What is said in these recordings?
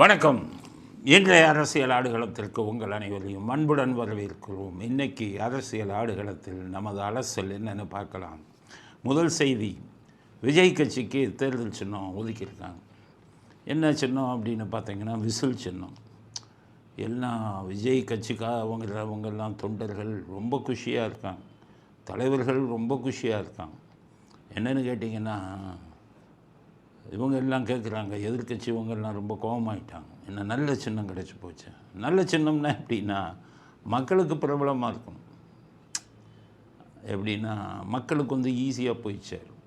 வணக்கம். இன்றைய அரசியல் ஆடுகளத்திற்கு உங்கள் அனைவரையும் அன்புடன் வரவேற்கிறோம். இன்றைக்கி அரசியல் ஆடுகளத்தில் நமது அலசல் என்னென்னு பார்க்கலாம். முதல் செய்தி, விஜய் கட்சிக்கு தேர்தல் சின்னம் ஒதுக்கியிருக்காங்க. என்ன சின்னம் அப்படின்னு பார்த்தீங்கன்னா விசில் சின்னம். எல்லாம் விஜய் கட்சிக்காக அவங்கெல்லாம் தொண்டர்கள் ரொம்ப குஷியாக இருக்காங்க, தலைவர்கள் ரொம்ப குஷியாக இருக்காங்க. என்னென்னு கேட்டிங்கன்னா, இவங்க எல்லாம் கேட்குறாங்க, எதிர்கட்சி இவங்கெல்லாம் ரொம்ப கோபமாயிட்டாங்க. என்ன நல்ல சின்னம் கிடச்சி போச்சு. நல்ல சின்னம்னா எப்படின்னா மக்களுக்கு பிரபலமாக இருக்கணும். எப்படின்னா மக்களுக்கு ஈஸியாக போய் சேரும்.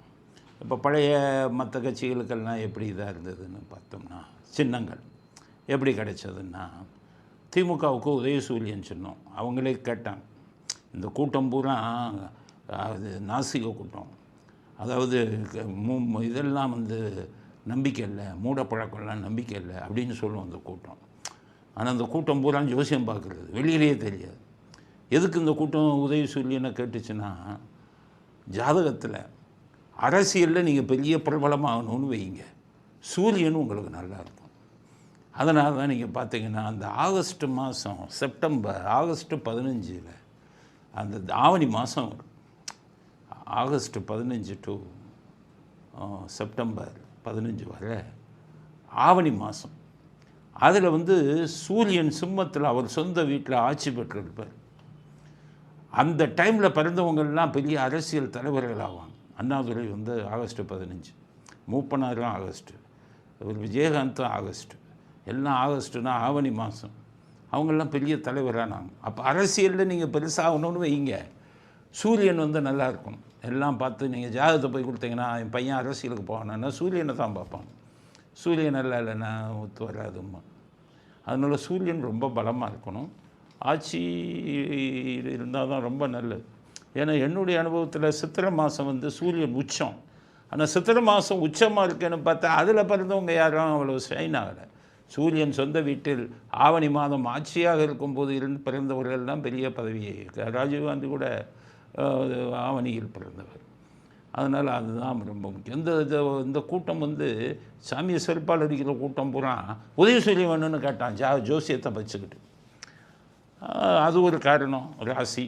இப்போ பழைய மற்ற கட்சிகளுக்கெல்லாம் எப்படி இதாக இருந்ததுன்னு பார்த்தோம்னா, சின்னங்கள் எப்படி கிடைச்சதுன்னா, திமுகவுக்கு உதயசூரியன் சின்னம். அவங்களே கேட்டாங்க. இந்த கூட்டம் பூரா அது நாசிக கூட்டம், அதாவது இதெல்லாம் நம்பிக்கை இல்லை, மூடப்பழக்கம்லாம் நம்பிக்கை இல்லை அப்படின்னு சொல்லுவோம் அந்த கூட்டம். ஆனால் அந்த கூட்டம் பூரா ஜோசியம் பார்க்குறது வெளியிலேயே தெரியாது. எதுக்கு இந்த கூட்டம் உதயசூரியனை கேட்டுச்சுன்னா, ஜாதகத்தில் அரசியலில் நீங்கள் பெரிய பிரபலமாகணும்னு வைங்க, சூரியன் உங்களுக்கு நல்லாயிருக்கும். அதனால தான் நீங்கள் பார்த்தீங்கன்னா அந்த ஆகஸ்ட் மாதம், ஆகஸ்ட் 15 அந்த ஆவணி மாதம் வரும். ஆகஸ்ட் 15 டு செப்டம்பர் 15 வரை ஆவணி மாதம். அதில் சூரியன் சிம்மத்தில் அவர் சொந்த வீட்டில் ஆட்சி பெற்றிருப்பார். அந்த டைமில் பிறந்தவங்கள்லாம் பெரிய அரசியல் தலைவர்கள் ஆவாங்க. அண்ணாதுரை ஆகஸ்ட் 15, மூப்பனாரும் ஆகஸ்ட்டு, விஜயகாந்தும் ஆகஸ்ட்டு, எல்லாம் ஆகஸ்ட்டுனா ஆவணி மாதம். அவங்கெல்லாம் பெரிய தலைவரானாங்க. அப்போ அரசியலில் நீங்கள் பெருசாகணும்னு வைங்க, சூரியன் நல்லா இருக்கணும். எல்லாம் பார்த்து நீங்கள் ஜாதகத்தை போய் கொடுத்தீங்கன்னா, என் பையன் அரசியலுக்கு போவானா சூரியனை தான் பார்ப்பாங்க. சூரியன் நல்லா இல்லைன்னா ஒத்து வராதும்மா. அதனால் சூரியன் ரொம்ப பலமாக இருக்கணும். ஆட்சி இருந்தால் தான் ரொம்ப நல்லது. ஏன்னா என்னுடைய அனுபவத்தில் சித்திரை மாதம் சூரியன் உச்சம். ஆனால் சித்திரை மாதம் உச்சமாக இருக்குன்னு பார்த்தா அதில் பிறந்தவங்க யாரும் அவ்வளோ ஷைன் ஆகலை. சூரியன் சொந்த வீட்டில் ஆவணி மாதம் ஆட்சியாக இருக்கும்போது பிறந்தவர்கள் தான் பெரிய பதவியை. ராஜீவ்காந்தி கூட ஆவணியில் பிறந்தவர். அதனால் அதுதான் ரொம்ப முக்கியம். இந்த கூட்டம் சாமியை செருப்பால் அடிக்கிற கூட்டம் பூரா உதயசூரியன் வேணும்னு கேட்டான், ஜோசியத்தை வச்சுக்கிட்டு. அது ஒரு காரணம், ராசி.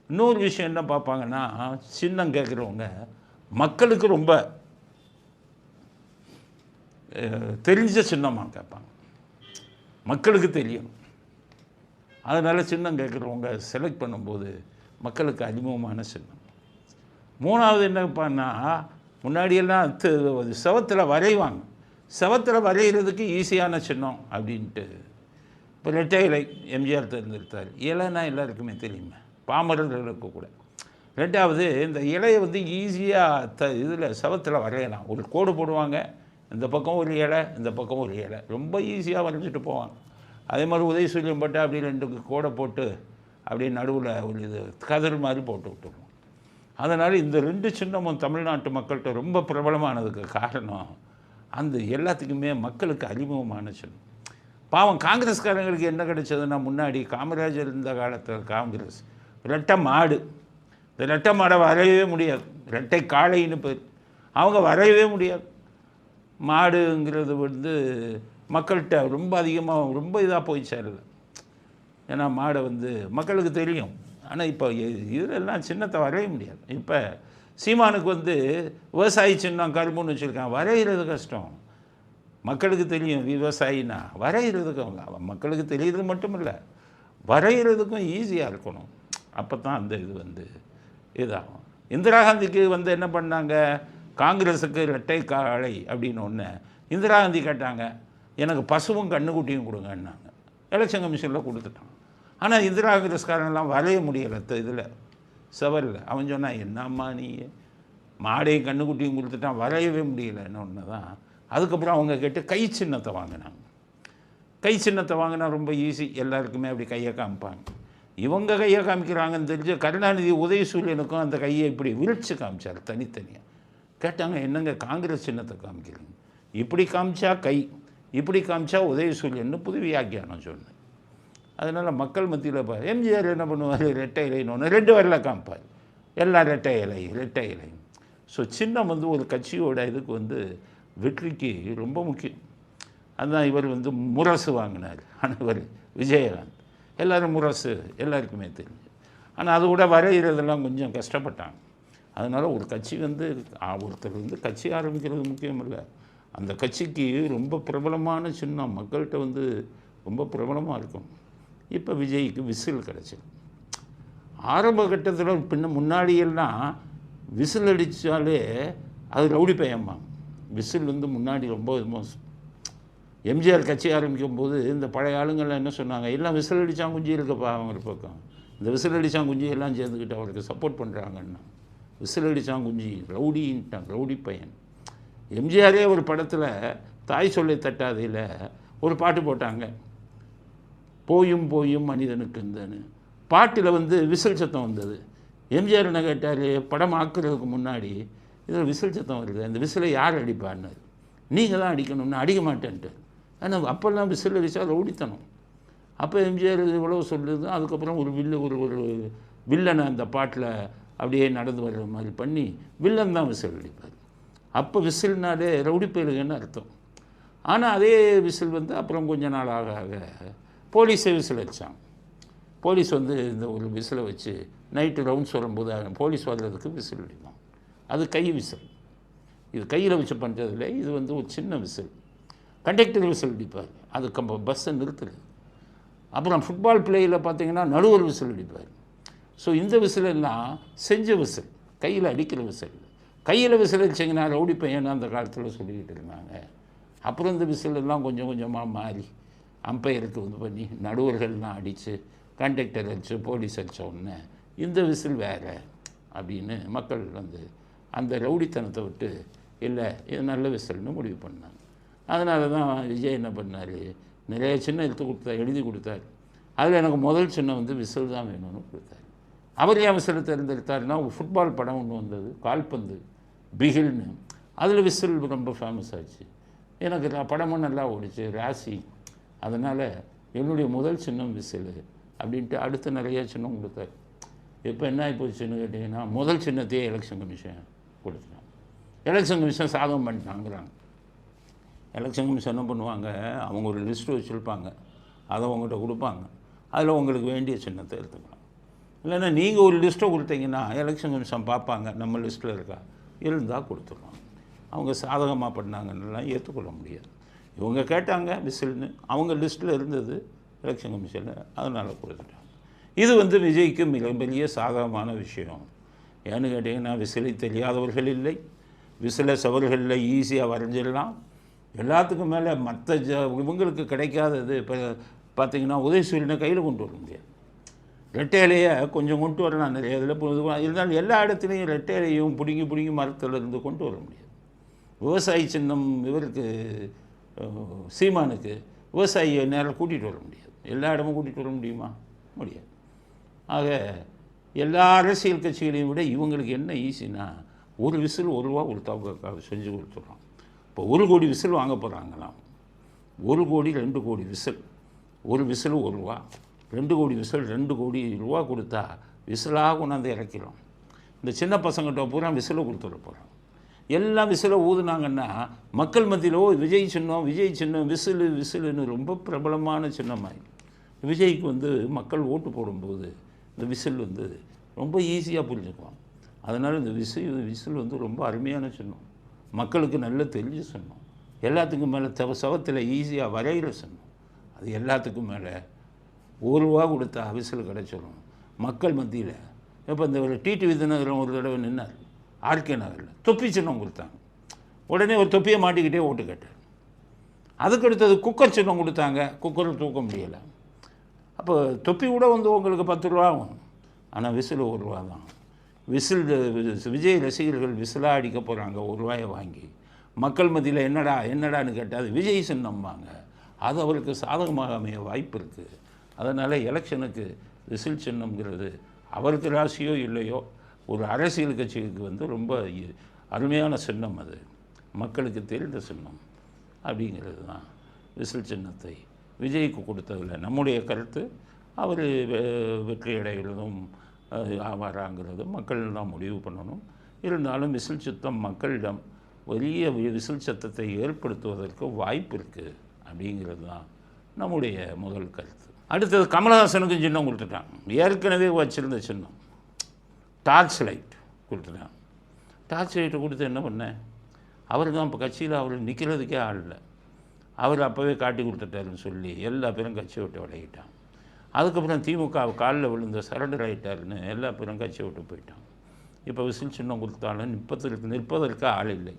இன்னொரு விஷயம் என்ன பார்ப்பாங்கன்னா, சின்னம் கேட்குறவங்க மக்களுக்கு ரொம்ப தெரிஞ்ச சின்னமாக கேட்பாங்க, மக்களுக்கு தெரியும். அதனால் சின்னம் கேட்குறவங்க செலக்ட் பண்ணும்போது மக்களுக்கு அறிமுகமான சின்னம். மூணாவது என்னப்பான்னா, முன்னாடியெல்லாம் செவத்தில் வரைவாங்க. செவத்தில் வரைகிறதுக்கு ஈஸியான சின்னம் அப்படின்ட்டு இப்போ ரெட்டை இலை எம்ஜிஆர் தேர்ந்தெடுத்தார். இலைன்னா எல்லாருக்குமே தெரியுமே, பாமரர்களுக்கு கூட. ரெண்டாவது, இந்த இலையை ஈஸியாக இதில் செவத்தில் வரையலாம். ஒரு கோடு போடுவாங்க, இந்த பக்கம் ஒரு இலை, இந்த பக்கம் ஒரு இலை, ரொம்ப ஈஸியாக வரைஞ்சிட்டு போவாங்க. அதே மாதிரி உதயசூரியன் போட்டால் அப்படி 2 கோடை போட்டு அப்படியே நடுவில் ஒரு இது கதிர் மாதிரி போட்டு விட்டுருவோம். அதனால் இந்த 2 சின்னமும் தமிழ்நாட்டு மக்கள்கிட்ட ரொம்ப பிரபலமானதுக்கு காரணம் அந்த எல்லாத்துக்குமே மக்களுக்கு அறிமுகமான சின்னம். பாவம் காங்கிரஸ்காரங்களுக்கு என்ன கிடைச்சதுன்னா, முன்னாடி காமராஜர் இருந்த காலத்தில் காங்கிரஸ் ரெட்டை மாடு, இந்த ரெட்டை மாடை வரையவே முடியாது. ரெட்டை காளைன்னு பேர், அவங்க வரையவே முடியாது. மாடுங்கிறது மக்கள்கிட்ட ரொம்ப அதிகமாக ரொம்ப இதாக போய் சேரல. ஏன்னா மாடை மக்களுக்கு தெரியும். ஆனால் இப்போ இதெல்லாம் சின்னத்தை வரைய முடியாது. இப்போ சீமானுக்கு விவசாயி சின்னம் கரும்புன்னு வச்சுருக்கான், வரைகிறது கஷ்டம். மக்களுக்கு தெரியும் விவசாயினா, வரைகிறதுக்கு மக்களுக்கு தெரியுறது மட்டும் இல்லை, வரைகிறதுக்கும் ஈஸியாக இருக்கணும். அப்போ தான் அந்த இது இதாகும். இந்திரா காந்திக்கு என்ன பண்ணாங்க, காங்கிரஸுக்கு இரட்டை காளை அப்படின்னு ஒன்று இந்திரா காந்தி கேட்டாங்க, எனக்கு பசுவும் கண்ணுக்குட்டியும் கொடுங்கன்னாங்க. எலெக்ஷன் கமிஷனில் கொடுத்துட்டான். ஆனால் இந்திரா காங்கிரஸ்காரன்லாம் வரைய முடியலை இதில் செவரில். அவன் சொன்னான், என்னம்மா நீ மாடையும் கண்ணுக்குட்டியும் கொடுத்துட்டான், வரையவே முடியலைன்னு ஒன்று தான். அதுக்கப்புறம் அவங்க கேட்டு கை சின்னத்தை வாங்கினாங்க. கை சின்னத்தை வாங்கினா ரொம்ப ஈஸி, எல்லாருக்குமே அப்படி கையை காமிப்பாங்க. இவங்க கையை காமிக்கிறாங்கன்னு தெரிஞ்சு கருணாநிதி உதயசூரியனுக்கும் அந்த கையை இப்படி விரிச்சு காமிச்சார் தனித்தனியாக. கேட்டாங்க, என்னங்க காங்கிரஸ் சின்னத்தை காமிக்கிறீங்க, இப்படி காமிச்சா கை, இப்படி காமிச்சா உதயசூரியன்னு புது வியாக்கியானம் சொன்னேன். அதனால் மக்கள் மத்தியில் எம்ஜிஆர் என்ன பண்ணுவார், ரெட்டை இலைன்னு ஒன்று 2 வரல காமிப்பார், எல்லாம் ரெட்டை இலை ரெட்டை இலை. ஸோ சின்னம் ஒரு கட்சியோட இதுக்கு வெற்றிக்கு ரொம்ப முக்கியம். அதுதான் இவர் வந்து முரசு வாங்கினார். ஆனால் இவர் விஜயகாந்த் எல்லோரும் முரசு எல்லாருக்குமே தெரிஞ்சு. ஆனால் அது கூட வரைகிறதெல்லாம் கொஞ்சம் கஷ்டப்பட்டாங்க. அதனால் ஒரு கட்சி வந்து ஒருத்தர் வந்து கட்சி ஆரம்பிக்கிறது முக்கியம் இல்லை, அந்த கட்சிக்கு ரொம்ப பிரபலமான சின்னம் மக்கள்கிட்ட வந்து ரொம்ப பிரபலமாக இருக்கும். இப்போ விஜய்க்கு விசில் கிடச்சிடும். ஆரம்ப கட்டத்தில் முன்னாடியெல்லாம் விசில் அடித்தாலே அது ரவுடி பையம்மா. விசில் வந்து முன்னாடி ரொம்ப மோசம். எம்ஜிஆர் கட்சி ஆரம்பிக்கும் போது இந்த பழைய ஆளுங்கள்லாம் என்ன சொன்னாங்க, எல்லாம் விசில் அடித்தான் குஞ்சு இருக்கப்பா அவங்க ஒரு பக்கம், இந்த விசில் அடித்தான் குஞ்சு எல்லாம் சேர்ந்துக்கிட்டு அவருக்கு சப்போர்ட் பண்ணுறாங்கன்னா. விசில் அடித்தான் குஞ்சு ரவுடின்ட்டான், ரவுடி பையன். எம்ஜிஆரே ஒரு படத்தில் தாய் சொல்லை தட்டாதையில் ஒரு பாட்டு போட்டாங்க, போயும் போயும் மனிதனுக்கு இருந்தேன்னு. பாட்டில் வந்து விசில் சத்தம் வந்தது. எம்ஜிஆர் என்ன கேட்டார், படம் ஆக்குறதுக்கு முன்னாடி இதில் விசில் சத்தம் வருது, அந்த விசிலை யார் அடிப்பான்னு. நீங்கள் தான் அடிக்கணும்னு. அடிக்க மாட்டேன்ட்டு. ஆனால் அப்போல்லாம் விசில் அடித்தா ரவுடித்தனம். அப்போ எம்ஜிஆர் இவ்வளோ சொல்லுது. அதுக்கப்புறம் ஒரு ஒரு வில்லனை அந்த பாட்டில் அப்படியே நடந்து வர்ற மாதிரி பண்ணி வில்லன் தான் விசில் அடிப்பார். அப்போ விசில்னாலே ரவுடி பயிலுகன்னு அர்த்தம். ஆனால் அதே விசில் வந்து அப்புறம் கொஞ்ச நாள் ஆக ஆக போலீஸே விசில் அடித்தாங்க. போலீஸ் வந்து இந்த ஒரு விசிலை வச்சு நைட்டு ரவுண்ட்ஸ் வரும்போது போலீஸ் வர்றதுக்கு விசில் அடிப்பாங்க. அது கை விசில். இது கையில் வச்சு பண்ணுறதில்ல, இது வந்து ஒரு சின்ன விசில். கண்டக்டர் விசில் அடிப்பார், அது பஸ்ஸை நிறுத்துறது. அப்புறம் ஃபுட்பால் பிளேயில் பார்த்தீங்கன்னா நடுவர் விசில் அடிப்பார். ஸோ இந்த விசில் எல்லாம் செஞ்ச விசில், கையில் அடிக்கிற விசில். கையில் விசில் அடிச்சிங்கன்னா ரவுடி பையன் அந்த காலத்தில் சொல்லிக்கிட்டு இருந்தாங்க. அப்புறம் இந்த விசில் எல்லாம் கொஞ்சம் கொஞ்சமாக மாறி அம்பையருக்கு வந்து பண்ணி நடுவர்கள்லாம் அடித்து கண்டக்டர் அடித்து போலீஸ் அடித்த உடனே இந்த விசில் வேறு அப்படின்னு மக்கள் வந்து அந்த ரவுடித்தனத்தை விட்டு இல்லை இது நல்ல விசில்னு முடிவு பண்ணாங்க. அதனால தான் விஜய் என்ன பண்ணார், நிறைய சின்னம் எழுதி கொடுத்தார். அதில் எனக்கு முதல் சின்னம் வந்து விசில் தான் வேணும்னு கொடுத்தார். அவர் ஏன் விசில் தேர்ந்தெடுத்தாருன்னா, ஒரு ஃபுட்பால் படம் ஒன்று வந்தது, கால்பந்து பிகில்னு. அதில் விசில் ரொம்ப ஃபேமஸ் ஆச்சு. எனக்கு படமும் நல்லா ஓடிச்சு, ராசி. அதனால் என்னுடைய முதல் சின்னம் விசில் அப்படின்ட்டு அடுத்து நிறைய சின்னம் கொடுத்தார். இப்போ என்ன ஆகிப்போச்சுன்னு கேட்டிங்கன்னா, முதல் சின்னத்தையே எலெக்ஷன் கமிஷன் கொடுத்துட்டாங்க. எலெக்ஷன் கமிஷன் சாதகம் பண்ணிட்டாங்கிறாங்க. எலெக்ஷன் கமிஷன் என்ன பண்ணுவாங்க, அவங்க ஒரு லிஸ்ட்டு வச்சுருப்பாங்க, அதை உங்கள்கிட்ட கொடுப்பாங்க. அதில் உங்களுக்கு வேண்டிய சின்னத்தை எடுத்துக்கலாம். இல்லைன்னா நீங்கள் ஒரு லிஸ்ட்டை கொடுத்தீங்கன்னா எலெக்ஷன் கமிஷன் பார்ப்பாங்க, நம்ம லிஸ்ட்டில் இருக்கா, இருந்தால் கொடுத்துருவாங்க. அவங்க சாதகமாக பண்ணாங்கன்னெலாம் ஏற்றுக்கொள்ள முடியாது. இவங்க கேட்டாங்க விசில்னு, அவங்க லிஸ்ட்டில் இருந்தது எலெக்ஷன் கமிஷனில், அதனால் கொடுத்துட்டாங்க. இது வந்து விஜய்க்கு மிகப்பெரிய சாதகமான விஷயம். ஏன்னு கேட்டிங்கன்னா, விசிலை தெரியாதவர்கள் இல்லை, விசிலை சவர்களில் ஈஸியாக வரைஞ்சிடலாம். எல்லாத்துக்கும் மேலே மற்ற இவங்களுக்கு கிடைக்காதது. இப்போ பார்த்திங்கன்னா உதயசூரியனை கையில் கொண்டு வர முடியாது, ரெட்டையிலையே கொஞ்சம் கொண்டு வரலாம் நிறைய இதில் பொதுவாக. இருந்தாலும் எல்லா இடத்துலையும் ரெட்டையிலையும் பிடுங்கி மரத்தில் இருந்து கொண்டு வர முடியாது. விவசாயி சின்னம் இவருக்கு சீமானுக்கு விவசாயியை நேரம் கூட்டிகிட்டு வர முடியாது, எல்லா இடமும் கூட்டிகிட்டு வர முடியுமா? முடியாது. ஆக எல்லா அரசியல் கட்சிகளையும் விட இவங்களுக்கு என்ன ஈஸின்னா, ஒரு விசில் ₹1 கொடுத்தா செஞ்சு கொடுத்துட்றோம். இப்போ 1 கோடி விசில் வாங்க போகிறாங்களாம். 1 கோடி 2 கோடி விசில், ஒரு விசில் ₹1, 2 கோடி விசில் 2 கோடி ரூபா கொடுத்தா விசிலாக கொண்டாந்து இறக்கிறோம். இந்த சின்ன பசங்கிட்ட பூரா விசிலை கொடுத்துட போகிறோம். எல்லாம் விசிலை ஊதுனாங்கன்னா மக்கள் மத்தியில் விஜய் சின்னம் விசிலுன்னு ரொம்ப பிரபலமான சின்னமாகி விஜய்க்கு வந்து மக்கள் ஓட்டு போடும்போது இந்த விசில் வந்து ரொம்ப ஈஸியாக புரிஞ்சுக்குவாங்க. அதனால் இந்த விசில் வந்து ரொம்ப அருமையான சின்னம், மக்களுக்கு நல்ல தெரிஞ்ச சின்னம், எல்லாத்துக்கும் மேலே சவத்தில் ஈஸியாக வரைகிற சின்னம். அது எல்லாத்துக்கும் மேலே ₹1 கொடுத்தா விசில் கிடச்சிடும் மக்கள் மத்தியில். இப்போ இந்த ஒரு டிடிவி தினகரன் ஒரு தடவை நின்னார் ஆர்கே நகரில், தொப்பி சின்னம் கொடுத்தாங்க. உடனே ஒரு தொப்பியை மாட்டிக்கிட்டே ஓட்டு கேட்டார். அதுக்கடுத்தது குக்கர் சின்னம் கொடுத்தாங்க, குக்கரை தூக்க முடியலை. அப்போ தொப்பி கூட வந்து உங்களுக்கு ₹10 ஆகும், ஆனால் விசில் ₹1 தான். விசில் விஜய் ரசிகர்கள் விசிலாக அடிக்க போகிறாங்க ₹1 வாங்கி. மக்கள் மத்தியில் என்னடான்னு கேட்டால் அது விஜய் சின்னம்பாங்க. அது அவருக்கு சாதகமாக அமைய வாய்ப்பு இருக்குது. அதனால் எலெக்ஷனுக்கு விசில் சின்னம்ங்கிறது அவருக்கு ராசியோ இல்லையோ ஒரு அரசியல் கட்சிக்கு வந்து ரொம்ப அருமையான சின்னம். அது மக்களுக்கு தெரிந்த சின்னம் அப்படிங்கிறது தான் விசில் சின்னத்தை விஜய்க்கு கொடுத்ததில் நம்முடைய கருத்து. அவர் வெற்றி அடைகிறதும் ஆவாராங்கிறதும் மக்கள் தான் முடிவு பண்ணணும். இருந்தாலும் விசில் சித்தம் மக்களிடம் വലിய விசில் சத்தத்தை ஏற்படுத்துவதற்கு வாய்ப்பு இருக்குது அப்படிங்கிறது தான் நம்முடைய முதல் கருத்து. அடுத்தது கமலஹாசனுக்கும் சின்னம் கொடுத்துட்டாங்க. ஏற்கனவே வச்சுருந்த சின்னம் டார்ச் லைட் கொடுத்துட்டாங்க. டார்ச் லைட்டை கொடுத்து என்ன பண்ணேன், அவர் தான் இப்போ கட்சியில் அவர் நிற்கிறதுக்கே ஆள் இல்லை. அவர் அப்போவே காட்டி கொடுத்துட்டாருன்னு சொல்லி எல்லா பேரும் கட்சியை விட்டு விலகிட்டான். அதுக்கப்புறம் திமுக காலில் விழுந்த சரண்டர் ஆகிட்டாருன்னு எல்லா பேரும் கட்சியை விட்டு போயிட்டான். இப்போ விசில் சின்னம் கொடுத்தாலும் நிற்பதற்கு ஆள் இல்லை.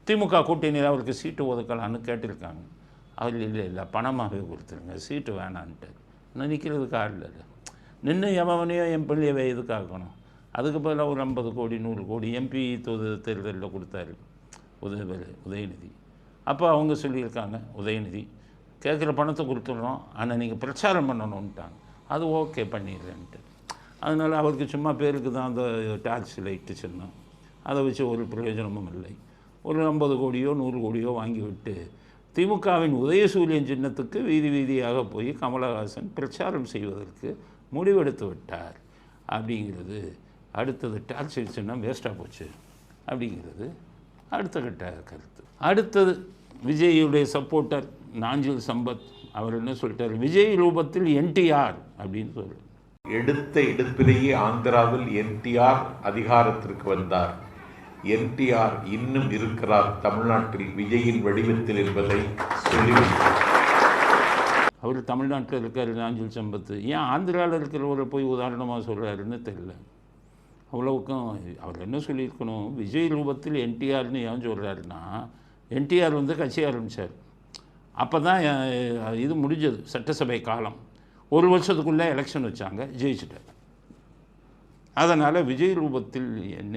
திமுக கூட்டணியில் அவருக்கு சீட்டு ஒதுக்கலான்னு கேட்டிருக்காங்க. அவர் இல்லை பணமாகவே கொடுத்துருங்க, சீட்டு வேணான்ட்டு. இன்னும் நிற்கிறதுக்கு ஆள் இல்லை. நின்று எவனையோ என் பிள்ளையவை எதுக்காக்கணும். அதுக்கு பதிலாக ஒரு 50 கோடி 100 கோடி எம்பி தேர்தலில் கொடுத்தாரு உதயநிதி. அப்போ அவங்க சொல்லியிருக்காங்க, உதயநிதி கேட்குற பணத்தை கொடுத்துட்றோம், ஆனால் நீங்கள் பிரச்சாரம் பண்ணணுன்ட்டாங்க. அது ஓகே பண்ணிடுறேன்ட்டு. அதனால் அவருக்கு சும்மா பேருக்கு தான் அந்த டார்ச் லைட்டு சின்னம், அதை வச்சு ஒரு பிரயோஜனமும் இல்லை. ஒரு 50 கோடியோ 100 கோடியோ வாங்கி விட்டு திமுகவின் உதயசூரியன் சின்னத்துக்கு வீதி வீதியாக போய் கமலஹாசன் பிரச்சாரம் செய்வதற்கு முடிவெடுத்து விட்டார் அப்படிங்கிறது. அடுத்தது டார்ச் லைட் சின்னம் வேஸ்ட்டாக போச்சு அப்படிங்கிறது அடுத்த கட்ட கருத்து. அடுத்தது விஜயுடைய சப்போர்ட்டர் நாஞ்சில் சம்பத் அவர் என்ன சொல்லிட்டார், விஜய் ரூபத்தில் என்டிஆர் அப்படின்னு சொல்கிறார். எடுத்த எடுப்பிலேயே ஆந்திராவில் என்டிஆர் அதிகாரத்திற்கு வந்தார். என்டிஆர் இன்னும் இருக்கிறார் தமிழ்நாட்டில் விஜயின் வடிவத்தில் என்பதை சொல்லிவிட்டார். அவர் தமிழ்நாட்டில் இருக்கார் நாஞ்சில் சம்பத். ஏன் ஆந்திராவில் இருக்கிறவரை போய் உதாரணமாக சொல்கிறாருன்னு தெரியல. அவ்வளவுக்கும் அவர் என்ன சொல்லியிருக்கணும், விஜய் ரூபத்தில் என்டிஆர்னு ஏன் சொல்கிறாருன்னா, என்டிஆர் வந்து கட்சி ஆரம்பித்தார். அப்போ தான் இது முடிஞ்சது சட்டசபை காலம். 1 வருஷத்துக்குள்ளே எலெக்ஷன் வச்சாங்க, ஜெயிச்சிட்டார். அதனால் விஜய் ரூபத்தில்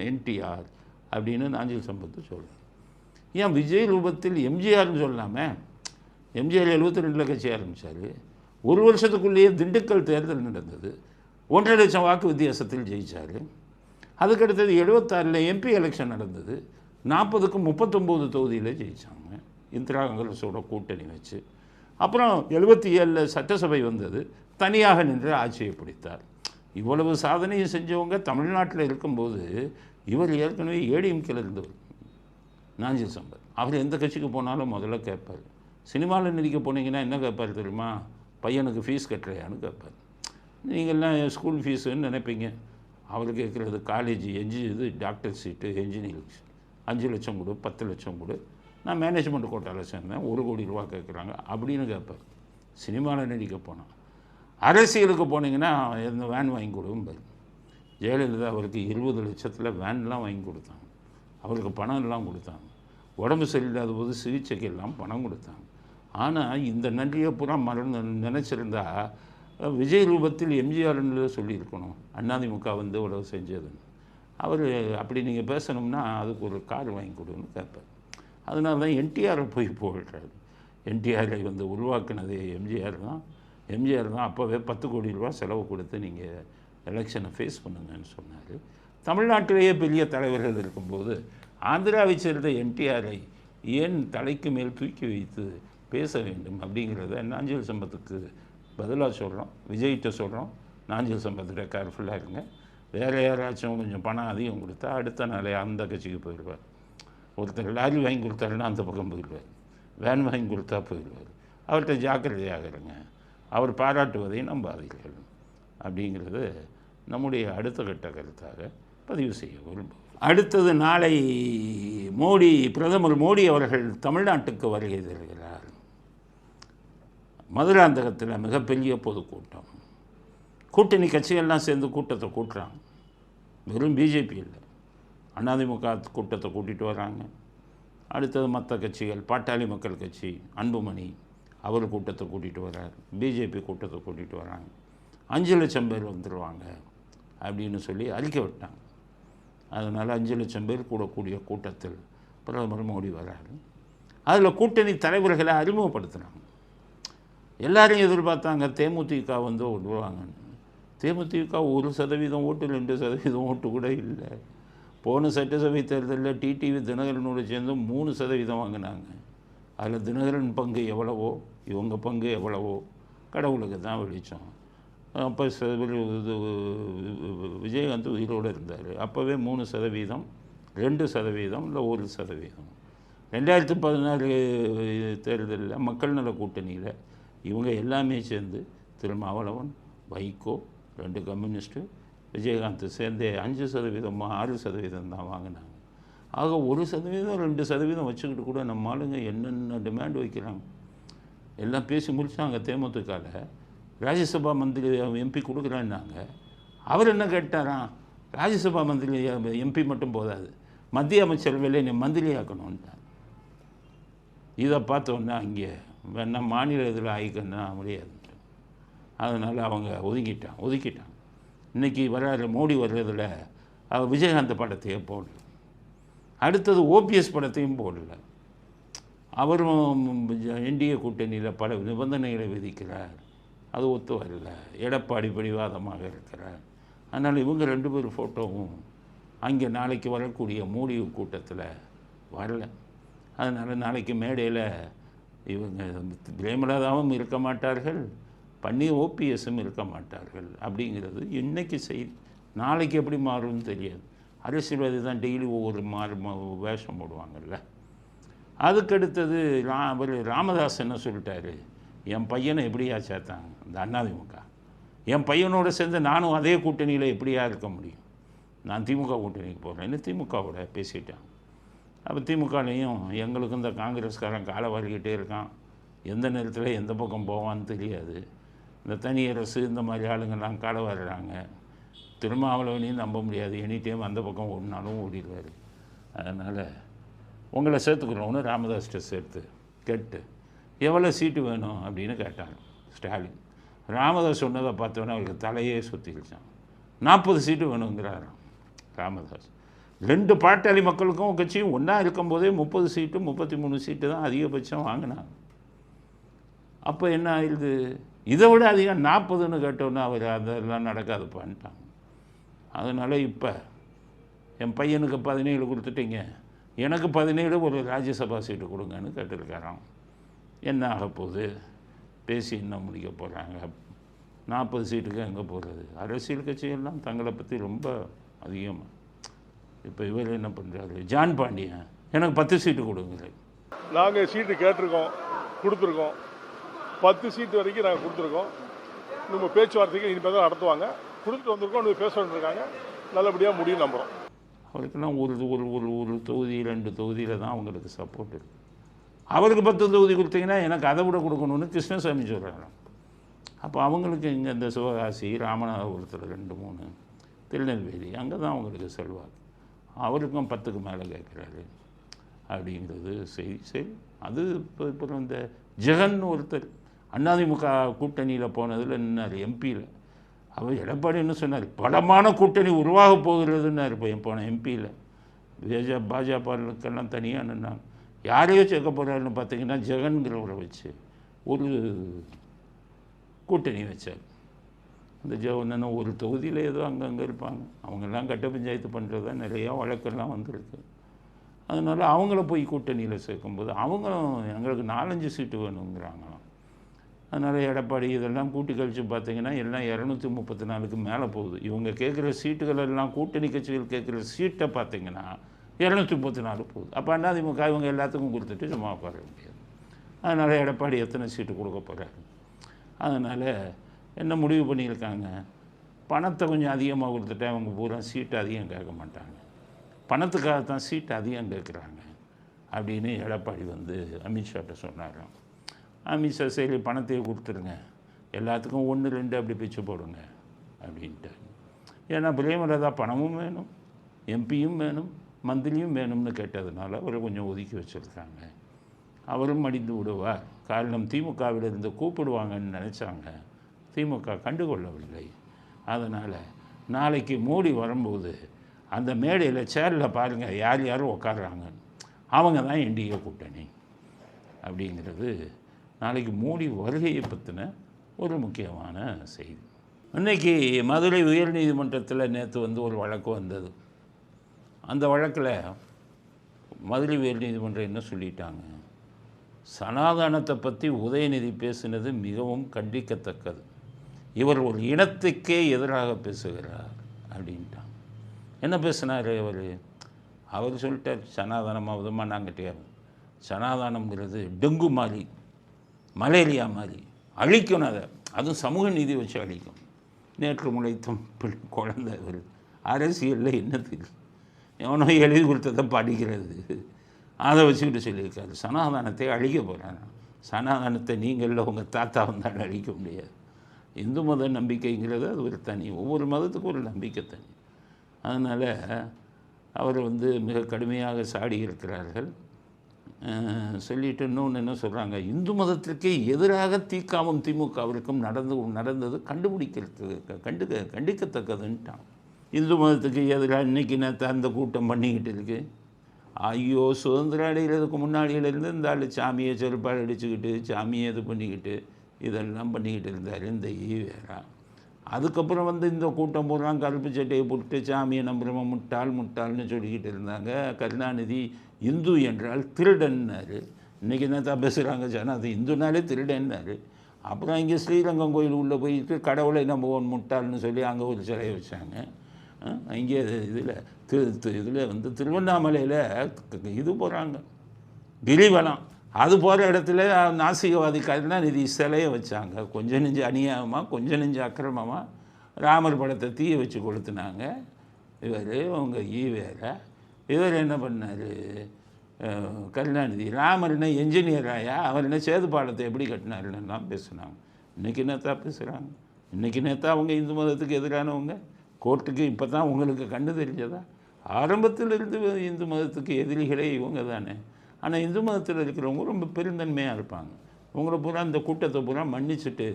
என்டிஆர் அப்படின்னு நாஞ்சில் சம்பத்து சொல்கிறார். ஏன் விஜய் ரூபத்தில் எம்ஜிஆர்னு சொல்லாமல், எம்ஜிஆர் 72 கட்சி ஆரம்பித்தார். 1 வருஷத்துக்குள்ளேயே திண்டுக்கல் தேர்தல் நடந்தது, 1.5 லட்சம் வாக்கு வித்தியாசத்தில் ஜெயித்தார். அதுக்கடுத்தது 76 எம்பி எலெக்ஷன் நடந்தது, 40க்கு 39 தொகுதியில் ஜெயித்தாங்க இந்திரா காங்கிரஸோட கூட்டணி வச்சு. அப்புறம் 77 சட்டசபை வந்தது, தனியாக நின்று ஆட்சியை பிடித்தார். இவ்வளவு சாதனையும் செஞ்சவங்க தமிழ்நாட்டில் இருக்கும்போது இவர் ஏற்கனவே ஏடிஎம்கேல இருந்தவர் நாஞ்சில் சம்பத். அவர் எந்த கட்சிக்கு போனாலும் முதல்ல கேட்பார். சினிமாவில் நடிக்க போனீங்கன்னா என்ன கேட்பார் தெரியுமா, பையனுக்கு ஃபீஸ் கட்டுறையான்னு கேட்பார். நீங்கள்லாம் ஸ்கூல் ஃபீஸுன்னு நினைப்பீங்க. அவர் கேட்குறது காலேஜ் இது டாக்டர் சீட்டு, என்ஜினியரிங் சீட் 5 லட்சம் கொடு, 10 லட்சம் கொடு, நான் மேனேஜ்மெண்ட் கோட்டாவில் சேர்ந்தேன், 1 கோடி ரூபா கேட்குறாங்க அப்படின்னு கேட்பார். சினிமாவில் நடிக்க போனால். அரசியலுக்கு போனீங்கன்னா எந்த வேன் வாங்கி கொடுப்பார். ஜெயலலிதா அவருக்கு 20 லட்சத்தில் வேன்லாம் வாங்கி கொடுத்தாங்க. அவருக்கு பணம் எல்லாம் கொடுத்தாங்க. உடம்பு சரியில்லாத போது சிகிச்சைக்கு எல்லாம் பணம் கொடுத்தாங்க. ஆனால் இந்த நன்றியை பூரா நினச்சிருந்தா விஜய் ரூபத்தில் எம்ஜிஆர்னு சொல்லியிருக்கணும், அதிமுக வந்து உழவு செஞ்சதுன்னு. அவர் அப்படி நீங்கள் பேசணும்னா அதுக்கு ஒரு கார் வாங்கி கொடுன்னு கேட்பார். அதனால தான் என்டிஆரை போய் போடுறாரு. என்டிஆரை வந்து உருவாக்குனது எம்ஜிஆர் தான். எம்ஜிஆர் தான் அப்போவே 10 கோடி ரூபா செலவு கொடுத்து நீங்கள் எலெக்ஷனை ஃபேஸ் பண்ணுங்கன்னு சொன்னார். தமிழ்நாட்டிலேயே பெரிய தலைவர்கள் இருக்கும்போது ஆந்திராவை சேர்ந்த என்டிஆரை ஏன் தலைக்கு மேல் தூக்கி வைத்து பேச வேண்டும் அப்படிங்கிறத நாஞ்சில் சம்பத்துக்கு பதிலாக சொல்கிறோம், விஜய்கிட்ட சொல்கிறோம். நாஞ்சில் சம்பத்திட்ட கேர்ஃபுல்லாக இருங்க. வேறு யாராச்சும் கொஞ்சம் பணம் அதிகம் கொடுத்தா அடுத்த நாளே அந்த கட்சிக்கு போயிடுவார். ஒருத்தர் லாரி வாங்கி கொடுத்தாருன்னா அந்த பக்கம் போயிடுவார், வேன் வாங்கி கொடுத்தா போயிடுவார். அவர்கிட்ட ஜாக்கிரதையாக இருங்க. அவர் பாராட்டுவதை நம்பாதீர்கள் அப்படிங்கிறது நம்முடைய அடுத்த கட்ட கருத்தாக பதிவு செய்ய விரும்புகிறோம். அடுத்தது நாளை பிரதமர் மோடி அவர்கள் தமிழ்நாட்டுக்கு வருகை தருகிறார். மதுராந்தகத்தில் மிகப்பெரிய பொதுக்கூட்டம். கூட்டணி கட்சிகள்லாம் சேர்ந்து கூட்டத்தை கூட்டுறாங்க. வெறும் பிஜேபி இல்லை, அதிமுக கூட்டத்தை கூட்டிகிட்டு வராங்க. அடுத்தது மற்ற கட்சிகள், பாட்டாளி மக்கள் கட்சி அன்புமணி அவர் கூட்டத்தை கூட்டிகிட்டு வர்றார், பிஜேபி கூட்டத்தை கூட்டிகிட்டு வராங்க. 5 லட்சம் பேர் வந்துடுவாங்க அப்படின்னு சொல்லி அறிக்கை விட்டாங்க. அதனால் 5 லட்சம் பேர் கூடக்கூடிய கூட்டத்தில் பிரதமர் மோடி வர்றாரு. அதில் கூட்டணி தலைவர்களை அறிமுகப்படுத்துகிறாங்க. எல்லாரையும் எதிர்பார்த்தாங்க தேமுதிக வந்து வருவாங்கன்னு. தேமுதிக 1% ஓட்டு 2% ஓட்டு கூட இல்லை. போன சட்டசபை தேர்தலில் டிடிவி தினகரனோடு சேர்ந்து 3% வாங்கினாங்க. அதில் தினகரன் பங்கு எவ்வளவோ இவங்க பங்கு எவ்வளவோ கடவுளுக்கு தான் வெளிச்சம். அப்போ விஜயகாந்த் உயிரோடு இருந்தார். அப்போவே 3%, 2% இல்லை 1%. 2016 தேர்தலில் மக்கள் நல கூட்டணியில் இவங்க எல்லாமே சேர்ந்து திருமாவளவன், வைகோ, 2 கம்யூனிஸ்ட்டு, விஜயகாந்த் சேர்ந்து 5% 6% தான் வாங்கினாங்க. ஆக 1% 2% வச்சுக்கிட்டு கூட நம்ம ஆளுங்க என்னென்ன டிமாண்ட் வைக்கிறாங்க எல்லாம் பேசி முடிச்சாங்க. தேமுதிகவில் ராஜ்யசபா மந்திரி எம்பி கொடுக்குறேன்னாங்க. அவர் என்ன கேட்டாராம், ராஜ்யசபா மந்திரி எம்பி மட்டும் போதாது, மத்திய அமைச்சரவையில் நீ மந்திரி ஆக்கணும்ட்டார். இதை பார்த்தோன்னா அங்கே வேணா மாநில இதில் ஆயிக்கன்னா முடியாது. அதனால் அவங்க ஒதுக்கிட்டாங்க. இன்றைக்கி வர்ற மோடி வர்றதில் விஜயகாந்த் படத்தையே போடல, அடுத்தது ஓபிஎஸ் படத்தையும் போடல. அவரும் என்டிஏ கூட்டணியில் பல நிபந்தனைகளை விதிக்கிறார், அது ஒத்து வரல. எடப்பாடி பிடிவாதமாக இருக்கிறார். அதனால் இவங்க 2 பேர் ஃபோட்டோவும் அங்கே நாளைக்கு வரக்கூடிய மோடி கூட்டத்தில் வரல. அதனால் நாளைக்கு மேடையில் இவங்க பிரேமலதாவும் இருக்க மாட்டார்கள், ஓபிஎஸும் இருக்க மாட்டார்கள். அப்படிங்கிறது இன்றைக்கி செய்தி. நாளைக்கு எப்படி மாறும்னு தெரியாது. அரசியல்வாதி தான் டெய்லி ஒவ்வொரு வேஷம் போடுவாங்கள்ல. அதுக்கடுத்தது ராமதாஸ் என்ன சொல்லிட்டாரு, என் பையனை எப்படியா சேர்த்தாங்க இந்த அதிமுக, என் பையனோட சேர்ந்து நானும் அதே கூட்டணியில் எப்படியா இருக்க முடியும், நான் திமுக கூட்டணிக்கு போகிறேன்னு திமுகவோட பேசிட்டான். அப்போ திமுகலையும் எங்களுக்கும் இந்த காங்கிரஸ்காரன் காலை வாரிக்கிட்டே இருக்கான், எந்த நேரத்தில் எந்த பக்கம் போவான்னு தெரியாது. இந்த தனியரசு இந்த மாதிரி ஆளுங்கள்லாம் காலை வாடுறாங்க. திருமாவளவனையும் நம்ப முடியாது, எனி டைம் அந்த பக்கம் ஓடினாலும் ஓடிடுவார். அதனால் உங்களை சேர்த்துக்கிறோன்னு ராமதாஸ்கிட்ட சேர்த்து கேட்டு எவ்வளோ சீட்டு வேணும் அப்படின்னு கேட்டாங்க ஸ்டாலின். ராமதாஸ் சொன்னதை பார்த்தோன்னே அவருக்கு தலையே சுற்றிக்கிச்சான். 40 சீட்டு வேணுங்கிறாராம் ராமதாஸ். 2 பாட்டாளி மக்களுக்கும் கட்சியும் ஒன்றா இருக்கும்போதே 30 சீட்டு 33 சீட்டு தான் அதிகபட்சம் வாங்கினாங்க. அப்போ என்ன ஆயிடுது, இதை விட அதிகம் 40ன்னு கேட்டோன்னா அவர் அதெல்லாம் நடக்காதுப்பான்ட்டாங்க. அதனால் இப்போ என் பையனுக்கு 17 கொடுத்துட்டீங்க, எனக்கு 17 ஒரு ராஜ்யசபா சீட்டு கொடுங்கன்னு கேட்டிருக்காராம். என்ன ஆக போகுது, பேசி என்ன முடிக்க போகிறாங்க. 40 சீட்டுக்கு எங்கே போகிறது. அரசியல் கட்சிகள்லாம் தங்களை பற்றி ரொம்ப அதிகமாக. இப்போ இவர் என்ன பண்ணுறாரு, ஜான் பாண்டியன் எனக்கு 10 சீட்டு கொடுங்க. நாங்கள் சீட்டு கேட்டிருக்கோம், கொடுத்துருக்கோம். 10 சீட்டு வரைக்கும் நாங்கள் கொடுத்துருக்கோம். நம்ம பேச்சுவார்த்தைக்கு இனிமேல் தான் நடத்துவாங்க. கொடுத்துட்டு வந்திருக்கோம், இன்னும் பேச வேண்டியிருக்காங்க. நல்லபடியாக முடியும் நம்புகிறோம். அவருக்கெல்லாம் ஒரு தொகுதி 2 தொகுதியில் தான் அவங்களுக்கு சப்போர்ட் இருக்குது. அவருக்கு 10 தொகுதி கொடுத்தீங்கன்னா எனக்கு அதை விட கொடுக்கணும்னு கிருஷ்ணசாமி சொல்கிறாங்க. அப்போ அவங்களுக்கு இங்கே இந்த சிவகாசி, ராமநாதபுரத்தில் 2 3, திருநெல்வேலி அங்கே தான் அவங்களுக்கு செல்வாக்கு. அவருக்கும் 10க்கு மேலே கேட்குறாரு அப்படிங்கிறது சரி. அது இப்போ இந்த ஜெகன் ஒருத்தர் அதிமுக கூட்டணியில் போனதில் நின்னார் எம்பியில். அவர் எடப்பாடி என்ன சொன்னார், பலமான கூட்டணி உருவாக போகிறதுன்னாரு. போன எம்பியில் பாஜகவுக்கெல்லாம் தனியாக நின்னாங்க. யாரையோ சேர்க்க போகிறாருன்னு பார்த்தீங்கன்னா ஜெகன்கிறவரை வச்சு ஒரு கூட்டணி வச்சார். அந்த ஜெகன் ஒரு தொகுதியில் ஏதோ அங்கங்கே இருப்பாங்க, அவங்கெல்லாம் கட்ட பஞ்சாயத்து பண்ணுறது தான் நிறையா வழக்கெல்லாம் வந்திருக்கு. அதனால் அவங்கள போய் கூட்டணியில் சேர்க்கும்போது அவங்களும் எங்களுக்கு 4-5 சீட்டு வேணுங்கிறாங்களாம். அதனால் எடப்பாடி இதெல்லாம் கூட்டி கழித்து பார்த்தீங்கன்னா எல்லாம் 234க்கு மேலே போகுது. இவங்க கேட்குற சீட்டுகள் எல்லாம் கூட்டணி கட்சிகள் கேட்குற சீட்டை பார்த்தீங்கன்னா 234 போகுது. அப்போ அதிமுக இவங்க எல்லாத்துக்கும் கொடுத்துட்டு சும்மா உட்கார முடியாது. அதனால் எடப்பாடி எத்தனை சீட்டு கொடுக்க போகிறாரு. அதனால் என்ன முடிவு பண்ணியிருக்காங்க, பணத்தை கொஞ்சம் அதிகமாக கொடுத்துட்டா அவங்க பூரா சீட்டு அதிகம் கேட்க மாட்டாங்க, பணத்துக்காகத்தான் சீட்டு அதிகம் கேட்குறாங்க அப்படின்னு எடப்பாடி அமித்ஷாட்ட சொன்னாராம். அமித்ஷா சரி பணத்தையே கொடுத்துருங்க, எல்லாத்துக்கும் 1 2 அப்படி பிச்சு போடுங்க அப்படின்ட்டு. ஏன்னா பிரேமலதா பணமும் வேணும், எம்பியும் வேணும், மந்திரியும் வேணும்னு கேட்டதுனால அவரை கொஞ்சம் ஒதுக்கி வச்சுருக்காங்க. அவரும் மடிந்து விடுவார். காரணம் திமுகவிலிருந்து கூப்பிடுவாங்கன்னு நினச்சாங்க, திமுக கண்டுகொள்ளவில்லை. அதனால் நாளைக்கு மோடி வரும்போது அந்த மேடையில் சேரில் பாருங்கள் யார் யாரும் உட்காடுறாங்க, அவங்க தான் என்டிஏ கூட்டணி அப்படிங்கிறது நாளைக்கு மோடி வருகையை பற்றின ஒரு முக்கியமான செய்தி. இன்றைக்கி மதுரை உயர்நீதிமன்றத்தில் நேற்று ஒரு வழக்கு வந்தது. அந்த வழக்கில் மதுரை உயர்நீதிமன்றம் என்ன சொல்லிட்டாங்க, சனாதனத்தை பற்றி உதயநிதி பேசினது மிகவும் கண்டிக்கத்தக்கது, இவர் ஒரு இனத்துக்கே எதிராக பேசுகிறார் அப்படின்ட்டாங்க. என்ன பேசினார் அவர் சொல்லிட்டார், சனாதனமாக விதமாக நாங்கள் சனாதானம்ங்கிறது டெங்கு மாதிரி, மலேரியா மாதிரி அழிக்கணும். அதை அதுவும் சமூக நீதி வச்சு அழிக்கும். நேற்று முளைத்தும் குழந்தை வருது. அரசியலில் என்ன தெரியும்? எவனோ எழுதி கொடுத்ததை படிக்கிறது, அதை வச்சுக்கிட்டு சொல்லியிருக்காரு சனாதானத்தை அழிக்க போகிறாங்க. சனாதானத்தை நீங்களில் உங்கள் தாத்தா வந்தாலும் அழிக்க முடியாது. இந்து மத நம்பிக்கைங்கிறது அது ஒரு தனி, ஒவ்வொரு மதத்துக்கும் ஒரு நம்பிக்கை தனி. அதனால் அவர் மிக கடுமையாக சாடி இருக்கிறார்கள். சொல்லிட்டு இன்னொன்று என்ன சொல்கிறாங்க, இந்து மதத்திற்கே எதிராக திகாவும் திமுகவிற்கும் நடந்தது கண்டிக்கத்தக்கதுன்ட்டான். இந்து மதத்துக்கு எதிராக இன்றைக்கி நேற்று அந்த கூட்டம் பண்ணிக்கிட்டு இருக்கு. ஐயோ, சுதந்திரம் அடைகிறதுக்கு முன்னாடியிலேருந்து இந்த ஆள் சாமியை செருப்பால் அடிச்சுக்கிட்டு சாமியை இது பண்ணிக்கிட்டு இதெல்லாம் பண்ணிக்கிட்டு இருந்தார் இந்த ஈவேரா. அதுக்கப்புறம் இந்த கூட்டம் பூரா கருப்பு சட்டையை போட்டு சாமியை நம்புகிறவன் முட்டாள்னு சொல்லிக்கிட்டு இருந்தாங்க. கருணாநிதி இந்து என்றால் திருடன்னாரு. இன்றைக்கி என்ன பேசுகிறாங்க, அது இந்துனாலே திருடன்னாரு. அப்புறம் இங்கே ஸ்ரீரங்கம் கோயில் உள்ளே போயிட்டு கடவுளை நம்புவோன் முட்டாள்னு சொல்லி அங்கே ஒரு சிலையை வச்சாங்க. இங்கே இதில் திருவண்ணாமலையில் இது போகிறாங்க கிரிவலம், அது போகிற இடத்துல நாசிகவாதி கருணாநிதி சிலையை வச்சாங்க. கொஞ்சம் நெஞ்சு அநியாயமாக, கொஞ்சம் நெஞ்சு அக்கிரமமாக ராமர் படத்தை தீயை வச்சு கொளுத்துனாங்க. அவங்க ஈவேரா இவர் என்ன பண்ணார், கருணாநிதி ராமர் என்ன என்ஜினியராயா, அவர் என்ன சேது பாலத்தை எப்படி கட்டினாருன்னெல்லாம் பேசுனாங்க. இன்றைக்கி நேத்தா பேசுகிறாங்க. இன்றைக்கி நேத்தா அவங்க இந்து மதத்துக்கு எதிரானவங்க. கோர்ட்டுக்கு இப்போ தான் உங்களுக்கு கண்டு தெரிஞ்சதா? ஆரம்பத்தில் இருந்து இந்து மதத்துக்கு எதிரிகளே இவங்க தானே. ஆனால் இந்து மதத்தில் இருக்கிறவங்க ரொம்ப பெருந்தன்மையாக இருப்பாங்க. உங்களை பூரா இந்த கூட்டத்தை பூரா மன்னிச்சுட்டு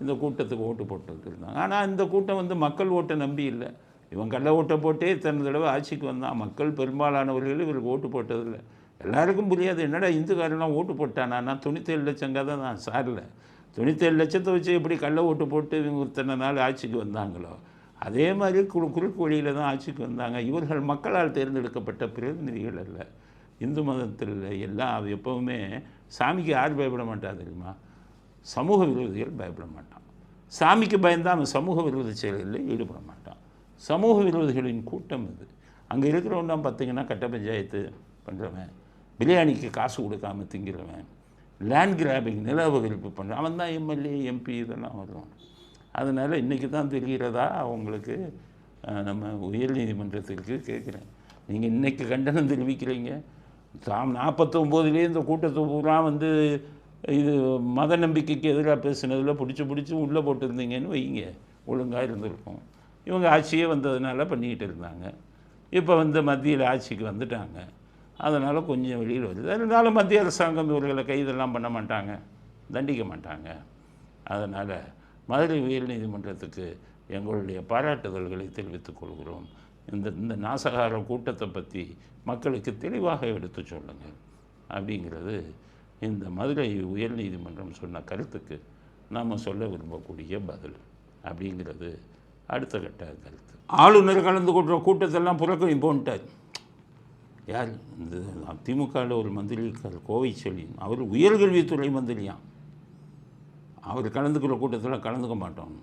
இந்த கூட்டத்துக்கு ஓட்டு போட்டு இருந்தாங்க. ஆனால் இந்த கூட்டம் மக்கள் ஓட்டை நம்பி இல்லை. இவன் கள்ள ஓட்டை போட்டே இத்தனை தடவை ஆட்சிக்கு வந்தான். மக்கள் பெரும்பாலானவர்கள் இவருக்கு ஓட்டு போட்டதில்லை. எல்லாருக்கும் புரியாது, என்னடா இந்துக்காரெல்லாம் ஓட்டு போட்டானா? 97 லட்சம் கதை தான் சாரில். 97 லட்சத்தை வச்சு எப்படி கள்ள ஓட்டு போட்டு இவங்க இத்தனை நாள் ஆட்சிக்கு வந்தாங்களோ அதே மாதிரி குறுக்கு வழியில் தான் ஆட்சிக்கு வந்தாங்க. இவர்கள் மக்களால் தேர்ந்தெடுக்கப்பட்ட பிரதிநிதிகள் அல்ல. இந்து மதத்தில் எல்லாம் எப்போவுமே சாமிக்கு யார் பயப்பட மாட்டா தெரியுமா? சமூக விரோதிகள் பயப்பட மாட்டான். சாமிக்கு பயந்தால் அவன் சமூக விரோத செயல்களில் ஈடுபட மாட்டான். சமூக விரோதிகளின் கூட்டம் இது. அங்கே இருக்கிறவன் தான் பார்த்திங்கன்னா கட்ட பஞ்சாயத்து பண்ணுறவன், பிரியாணிக்கு காசு கொடுக்காமல் திங்கிறவன், லேண்ட் கிராபிங் நில அபகரிப்பு பண்ணுறான், அவன் தான் எம்எல்ஏ எம்பி இதெல்லாம் வருவான். அதனால் இன்றைக்கி தான் தெரிகிறதா அவங்களுக்கு? நம்ம உயர்நீதிமன்றத்திற்கு கேட்குறேன், நீங்கள் இன்றைக்கி கண்டனம் தெரிவிக்கிறீங்க. 49 இந்த கூட்டத்தை பூரா இது மத நம்பிக்கைக்கு எதிராக பேசுனதில் பிடிச்சி உள்ளே போட்டிருந்தீங்கன்னு வைங்க, ஒழுங்காக இருந்திருக்கும். இவங்க ஆட்சியே வந்ததுனால பண்ணிக்கிட்டு இருந்தாங்க. இப்போ மத்தியில் ஆட்சிக்கு வந்துட்டாங்க. அதனால் கொஞ்சம் வெளியில் வருது. இருந்தாலும் மத்திய அரசாங்கம் இவர்களை கைதெல்லாம் பண்ண மாட்டாங்க, தண்டிக்க மாட்டாங்க. அதனால் மதுரை உயர்நீதிமன்றத்துக்கு எங்களுடைய பாராட்டுதல்களை தெரிவித்துக் கொள்கிறோம். இந்த நாசகார கூட்டத்தை பற்றி மக்களுக்கு தெளிவாக எடுத்து சொல்லுங்கள் அப்படிங்கிறது இந்த மதுரை உயர்நீதிமன்றம் சொன்ன கருத்துக்கு நாம் சொல்ல விரும்பக்கூடிய பதில் அப்படிங்கிறது அடுத்த கட்ட கருத்து. ஆளுநர் கலந்து கொள்கிற கூட்டத்தெல்லாம் புறக்கணிப்போன்ட்டார். யார்? இந்த திமுகவில் ஒரு மந்திரி கோவை செல்வம், அவர் உயர்கல்வித்துறை மந்திரியாம். அவர் கலந்துக்கிற கூட்டத்தில் கலந்துக்க மாட்டோம்.